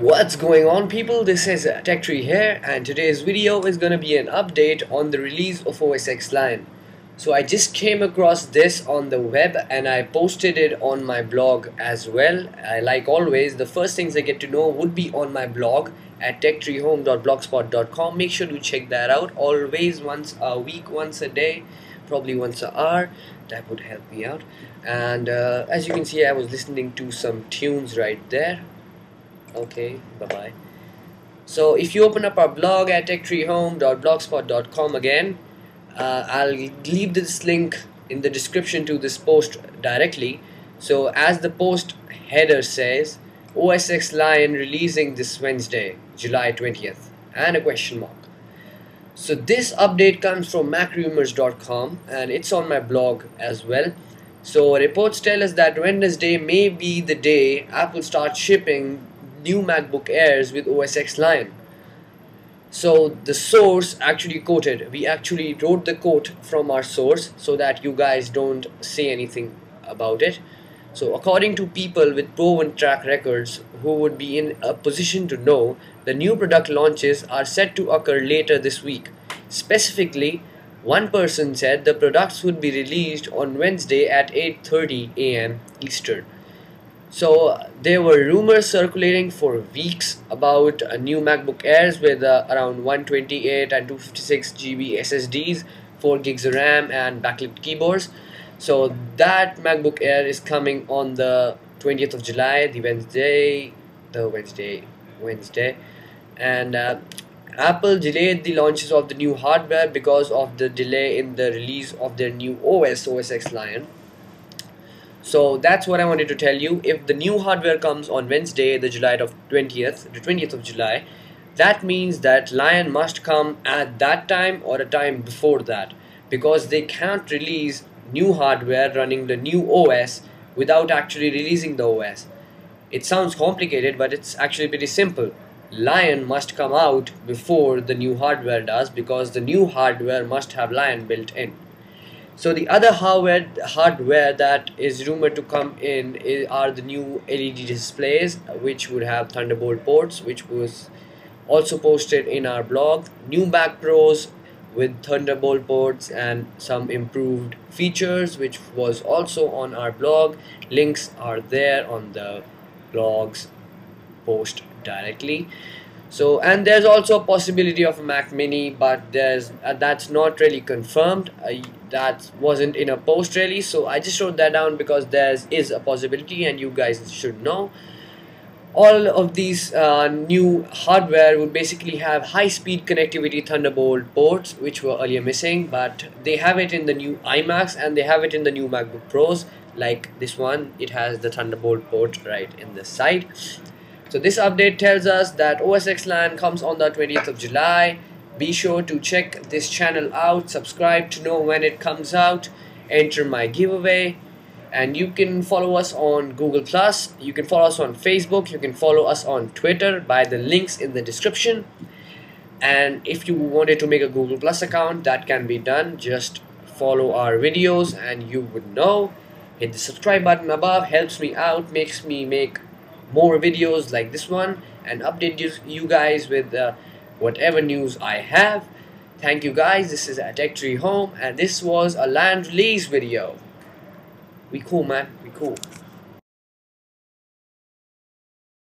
What's going on, people? This is Tech Tree here, and today's video is gonna be an update on the release of OS X Lion. So I just came across this on the web and I posted it on my blog as well. Like always, the first things I get to know would be on my blog at techtreehome.blogspot.com. Make sure to check that out. Always once a week, once a day, probably once an hour. That would help me out. And as you can see, I was listening to some tunes right there. Okay, bye-bye. So if you open up our blog at techtreehome.blogspot.com again, I'll leave this link in the description to this post directly. So as the post header says, OS X Lion releasing this Wednesday, July 20th, and a question mark. So this update comes from macrumors.com and it's on my blog as well. So reports tell us that Wednesday may be the day Apple starts shipping new MacBook Airs with OS X Lion. So the source actually quoted, we actually wrote the quote from our source so that you guys don't say anything about it. So according to people with proven track records who would be in a position to know, the new product launches are set to occur later this week. Specifically, one person said the products would be released on Wednesday at 8:30 a.m. Eastern. So there were rumors circulating for weeks about a new MacBook Airs with around 128 and 256 GB SSDs, 4 gigs of RAM and backlit keyboards. So that MacBook Air is coming on the 20th of July, the Wednesday. And Apple delayed the launches of the new hardware because of the delay in the release of their new OS X Lion. So that's what I wanted to tell you. If the new hardware comes on Wednesday, the 20th of July, that means that Lion must come at that time or a time before that, because they can't release new hardware running the new OS without actually releasing the OS. It sounds complicated, but it's actually pretty simple. Lion must come out before the new hardware does, because the new hardware must have Lion built in. So the other hardware that is rumored to come in are the new LED displays, which would have Thunderbolt ports, which was also posted in our blog. New Mac Pros with Thunderbolt ports and some improved features, which was also on our blog. Links are there on the blog's post directly. So, and there's also a possibility of a Mac Mini, but that's not really confirmed. That wasn't in a post really, so I just wrote that down because there is a possibility and you guys should know. All of these new hardware would basically have high-speed connectivity Thunderbolt ports, which were earlier missing, but they have it in the new iMacs and they have it in the new MacBook Pros. Like this one, it has the Thunderbolt port right in the side. So this update tells us that OS X Lion comes on the 20th of July. Be sure to check this channel out, subscribe to know when it comes out, enter my giveaway, and you can follow us on Google+, you can follow us on Facebook, you can follow us on Twitter by the links in the description. And if you wanted to make a Google+ account, that can be done. Just follow our videos and you would know. Hit the subscribe button above, helps me out, makes me make more videos like this one and update you guys with whatever news I have. Thank you guys. This is Tech Tree Home and this was a Lion release video. We cool, man. We cool.